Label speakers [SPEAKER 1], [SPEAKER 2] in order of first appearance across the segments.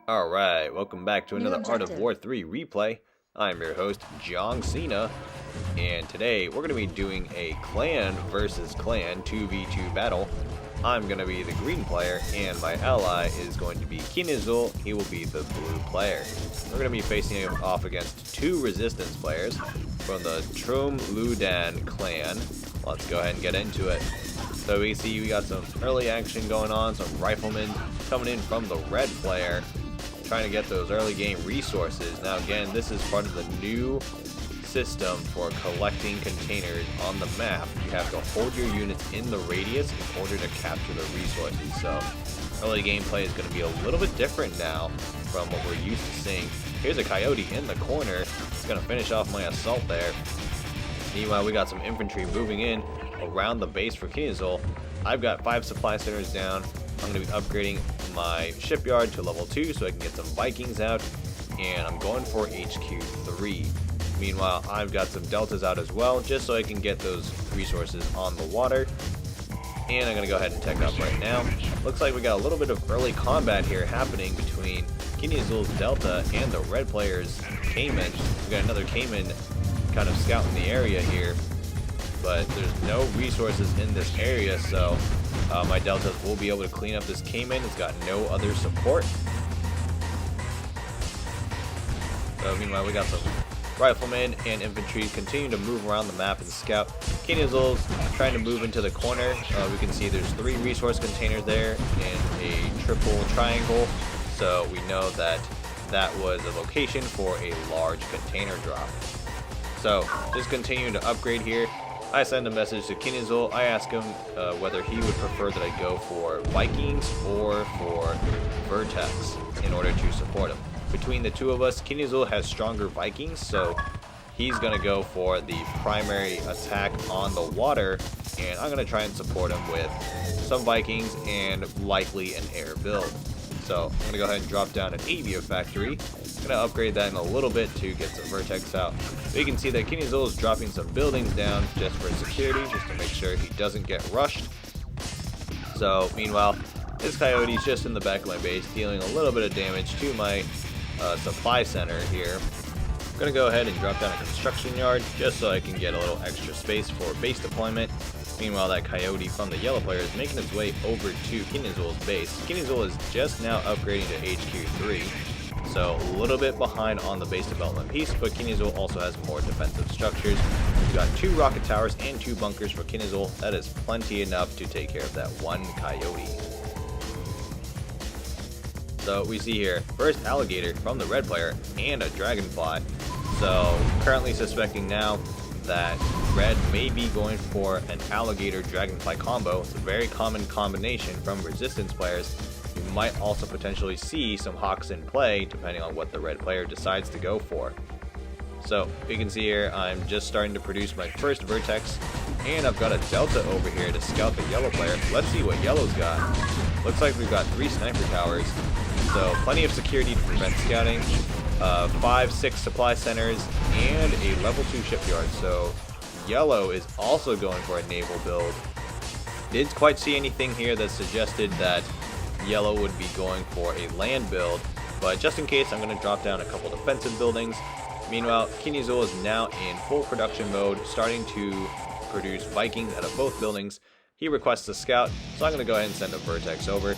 [SPEAKER 1] Alright, welcome back to another Art of War 3 replay. I'm your host, John Cena, and today we're going to be doing a clan versus clan 2v2 battle. I'm going to be the green player, and my ally is going to be Kinezul. He will be the blue player. We're going to be facing him off against two resistance players from the TRUM-LUU-DAAN clan. Let's go ahead and get into it. So we see we got some early action going on, some riflemen coming in from the red player, trying to get those early game resources. Now again, this is part of the new system for collecting containers on the map. You have to hold your units in the radius in order to capture the resources. So early gameplay is going to be a little bit different now from what we're used to seeing. Here's a coyote in the corner. It's going to finish off my assault there. Meanwhile, we got some infantry moving in around the base for Kinezul. I've got 5 supply centers down. I'm going to be upgrading my shipyard to level 2 so I can get some Vikings out, and I'm going for HQ 3. Meanwhile, I've got some deltas out as well, just so I can get those resources on the water. And I'm going to go ahead and tech up right now. Looks like we got a little bit of early combat here happening between Kinezul's delta and the red player's Cayman. We got another Cayman kind of scouting the area here, but there's no resources in this area, so my deltas will be able to clean up this Cayman. It's got no other support. So meanwhile, we got some riflemen and infantry continue to move around the map and scout. Kinezul's trying to move into the corner. We can see there's 3 resource containers there and a triple triangle, so we know that that was a location for a large container drop. So just continuing to upgrade here. I send a message to Kinezul. I ask him whether he would prefer that I go for Vikings or for Vertex in order to support him. Between the two of us, Kinezul has stronger Vikings, so he's going to go for the primary attack on the water, and I'm going to try and support him with some Vikings and likely an air build. So I'm going to go ahead and drop down an Avia factory. I'm going to upgrade that in a little bit to get some Vertex out. But you can see that Kinezul is dropping some buildings down just for security, just to make sure he doesn't get rushed. So meanwhile, this coyote's just in the back of my base, dealing a little bit of damage to my supply center here. I'm going to go ahead and drop down a construction yard just so I can get a little extra space for base deployment. Meanwhile, that coyote from the yellow player is making its way over to Kinezul's base. Kinezul is just now upgrading to HQ 3, so a little bit behind on the base development piece, but Kinezul also has more defensive structures. We've got 2 rocket towers and 2 bunkers for Kinezul. That is plenty enough to take care of that one coyote. So we see here, first alligator from the red player and a dragonfly. So currently suspecting now that red may be going for an alligator dragonfly combo. It's a very common combination from resistance players. You might also potentially see some hawks in play depending on what the red player decides to go for. So you can see here, I'm just starting to produce my first Vertex, and I've got a delta over here to scout the yellow player. Let's see what yellow's got. Looks like we've got 3 sniper towers, so plenty of security to prevent scouting. 5-6 supply centers and a level 2 shipyard. So yellow is also going for a naval build. Didn't quite see anything here that suggested that yellow would be going for a land build, but just in case, I'm going to drop down a couple defensive buildings. Meanwhile, Kinezul is now in full production mode, starting to produce Vikings out of both buildings. He requests a scout, so I'm going to go ahead and send a Vertex over,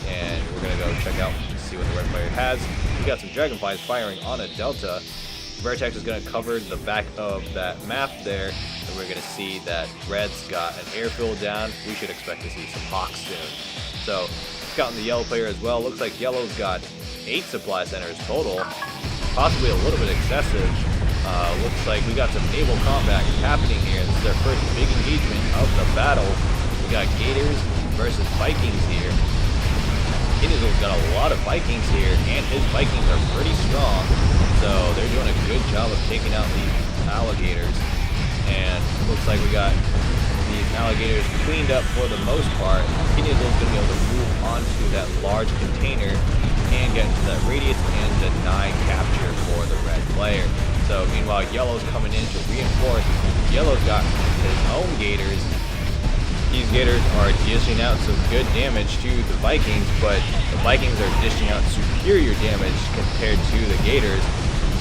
[SPEAKER 1] and we're going to go check out and see what the red player has. We got some dragonflies firing on a delta. Vertex is going to cover the back of that map there, and we're going to see that red's got an airfield down. We should expect to see some hawks soon. So scouting the yellow player as well. Looks like yellow's got 8 supply centers total, possibly a little bit excessive. Looks like we got some naval combat happening here. This is our first big engagement of the battle. We got Gators versus Vikings here. Kinezul's got a lot of Vikings here, and his Vikings are pretty strong, so they're doing a good job of taking out these alligators. And it looks like we got these alligators cleaned up for the most part. Kinezul's going to be able to move onto that large container and get into that radius and deny capture for the red player. So meanwhile, yellow's coming in to reinforce. Yellow's got his own gators, These Gators are dishing out some good damage to the Vikings, but the Vikings are dishing out superior damage compared to the Gators.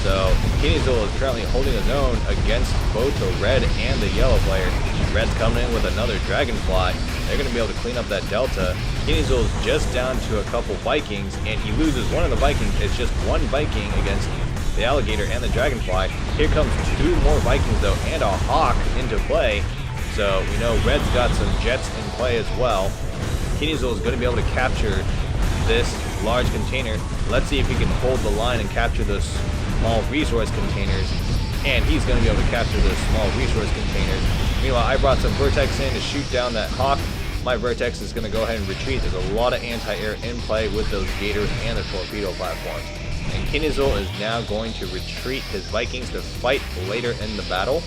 [SPEAKER 1] So kinezul is currently holding his own against both the red and the yellow player. Red's coming in with another Dragonfly. They're going to be able to clean up that delta. Kinezul is just down to a couple Vikings, and he loses one of the Vikings. It's just one Viking against the Alligator and the Dragonfly. Here comes two more Vikings though, and a Hawk into play. So we know Red's got some jets in play as well. kinezul is going to be able to capture this large container. Let's see if he can hold the line and capture those small resource containers. And he's going to be able to capture those small resource containers. Meanwhile, I brought some Vertex in to shoot down that Hawk. My Vertex is going to go ahead and retreat. There's a lot of anti-air in play with those Gators and the torpedo platforms. And kinezul is now going to retreat his Vikings to fight later in the battle.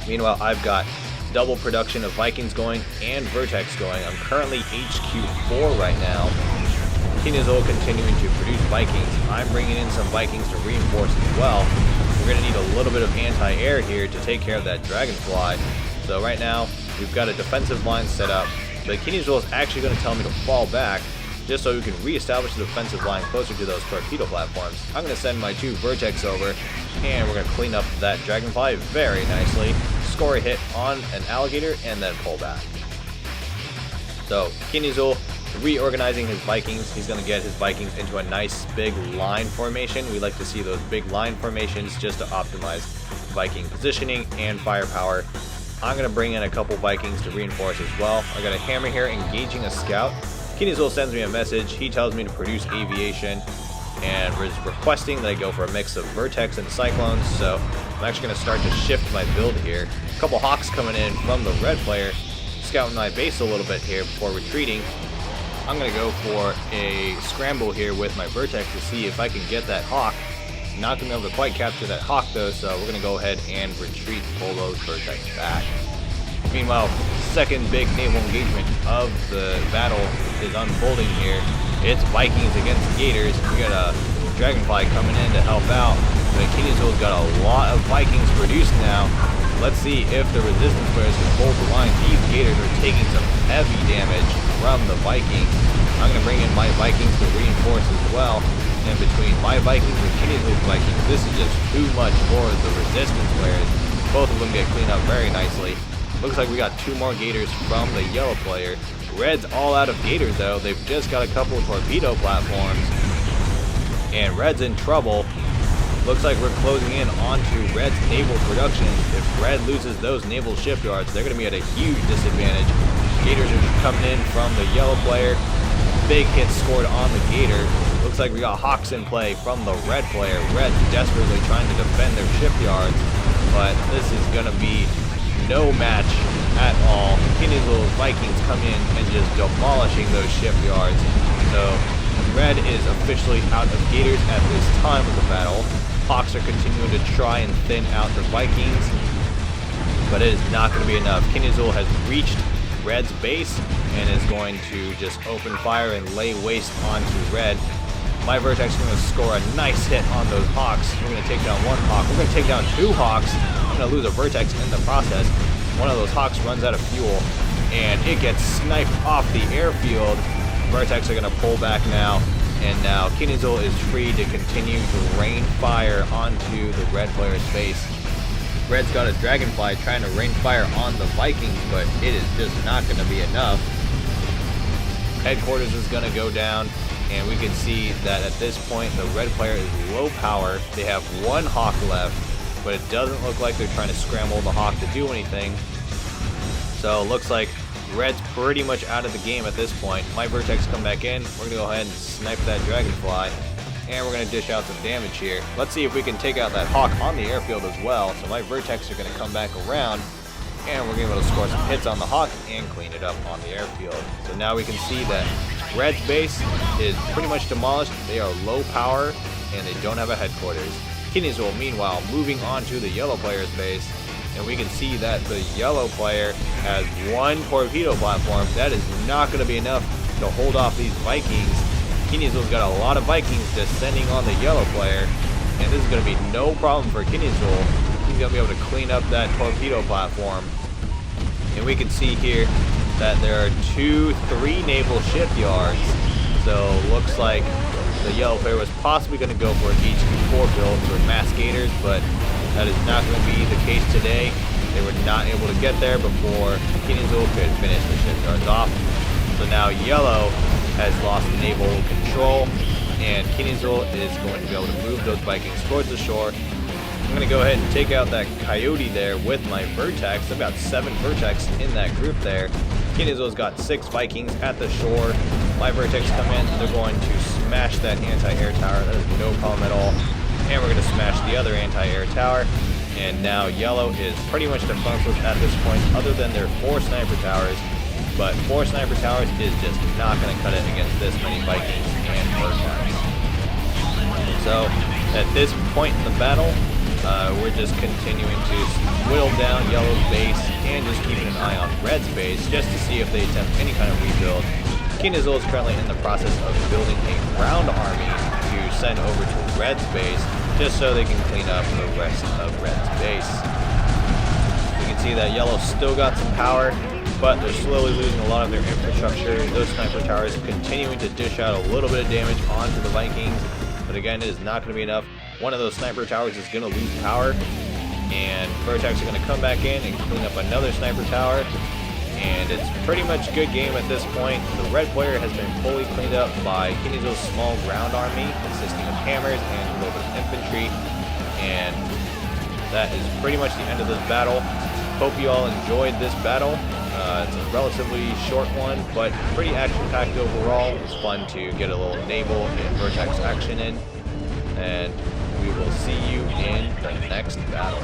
[SPEAKER 1] Meanwhile, I've got double production of Vikings going and Vertex going. I'm currently HQ4 right now. kinezul continuing to produce Vikings. I'm bringing in some Vikings to reinforce as well. We're going to need a little bit of anti-air here to take care of that Dragonfly. So right now, we've got a defensive line set up. But kinezul is actually going to tell me to fall back just so we can reestablish the defensive line closer to those torpedo platforms. I'm going to send my two Vertex over, and we're going to clean up that Dragonfly very nicely, score a hit on an Alligator, and then pull back. So kinezul reorganizing his Vikings. He's going to get his Vikings into a nice big line formation. We like to see those big line formations just to optimize Viking positioning and firepower. I'm going to bring in a couple Vikings to reinforce as well. I got a hammer here engaging a scout. kinezul sends me a message. He tells me to produce aviation and is requesting that I go for a mix of Vertex and Cyclones. So I'm actually going to start to shift my build here. A couple Hawks coming in from the red player, scouting my base a little bit here before retreating. I'm going to go for a scramble here with my Vertex to see if I can get that Hawk. Not going to be able to quite capture that Hawk though, so we're going to go ahead and retreat, pull those Vertex back. Meanwhile, second big naval engagement of the battle is unfolding here. It's Vikings against Gators. We got a Dragonfly coming in to help out, but kinezul's got a lot of Vikings produced now. Let's see if the resistance players can hold the line. These Gators are taking some heavy damage from the Vikings. I'm going to bring in my Vikings to reinforce as well. And between my Vikings and kinezul's Vikings, this is just too much for the resistance players. Both of them get cleaned up very nicely. Looks like we got two more Gators from the yellow player. Red's all out of Gators though. They've just got a couple of torpedo platforms. And Red's in trouble. Looks like we're closing in onto Red's naval production. If Red loses those naval shipyards, they're going to be at a huge disadvantage. Gators are coming in from the yellow player. Big hit scored on the Gator. Looks like we got Hawks in play from the red player. Red desperately trying to defend their shipyards, but this is going to be no match at all. kinezul's Vikings come in and just demolishing those shipyards. So Red is officially out of Gators at this time of the battle. Hawks are continuing to try and thin out the Vikings, but it is not going to be enough. kinezul has reached Red's base and is going to just open fire and lay waste onto Red. My Vertex is going to score a nice hit on those Hawks. We're going to take down one Hawk. We're going to take down two Hawks. I'm going to lose a Vertex in the process. One of those Hawks runs out of fuel, and it gets sniped off the airfield. Vertex are going to pull back now, and now kinezul is free to continue to rain fire onto the red player's base. Red's got a Dragonfly trying to rain fire on the Vikings, but it is just not going to be enough. Headquarters is going to go down, and we can see that at this point the red player is low power. They have one Hawk left, but it doesn't look like they're trying to scramble the Hawk to do anything. So it looks like Red's pretty much out of the game at this point. My Vertex come back in. We're going to go ahead and snipe that Dragonfly, and we're going to dish out some damage here. Let's see if we can take out that Hawk on the airfield as well. So my Vertex are going to come back around, and we're going to be able to score some hits on the Hawk and clean it up on the airfield. So now we can see that Red's base is pretty much demolished. They are low power, and they don't have a headquarters. kinezul, meanwhile, moving on to the yellow player's base, and we can see that the yellow player has one torpedo platform. That is not going to be enough to hold off these Vikings. kinezul's got a lot of Vikings descending on the yellow player, and this is going to be no problem for kinezul. He's going to be able to clean up that torpedo platform. And we can see here that there are 3 naval shipyards. So looks like the yellow player was possibly going to go for an HQ4 build for mass gators, but that is not going to be the case today. They were not able to get there before kinezul could finish the shipyards off. So now yellow has lost naval control, and kinezul is going to be able to move those Vikings towards the shore. I'm going to go ahead and take out that coyote there with my vertex. I've got 7 vertex in that group there. kinezul's got 6 Vikings at the shore. My vertex come in, they're going to smash that anti-air tower. That is no problem at all. And we're going to smash the other anti-air tower. And now yellow is pretty much defenseless at this point, other than their 4 sniper towers. But 4 sniper towers is just not going to cut it against this many Vikings and vertex. So at this point in the battle, we're just continuing to whittle down yellow's base and just keeping an eye on red's base just to see if they attempt any kind of rebuild. kinezul is currently in the process of building a ground army to send over to red's base just so they can clean up the rest of red's base. You can see that yellow still got some power, but they're slowly losing a lot of their infrastructure. Those sniper towers continuing to dish out a little bit of damage onto the Vikings, but again, it is not going to be enough. One of those sniper towers is going to lose power, and vertex are going to come back in and clean up another sniper tower, and it's pretty much good game at this point. The red player has been fully cleaned up by kinezul's small ground army consisting of hammers and a little bit of infantry, and that is pretty much the end of this battle. Hope you all enjoyed this battle. It's a relatively short one, but pretty action-packed overall. It's fun to get a little naval and vertex action in, and we will see you in the next battle.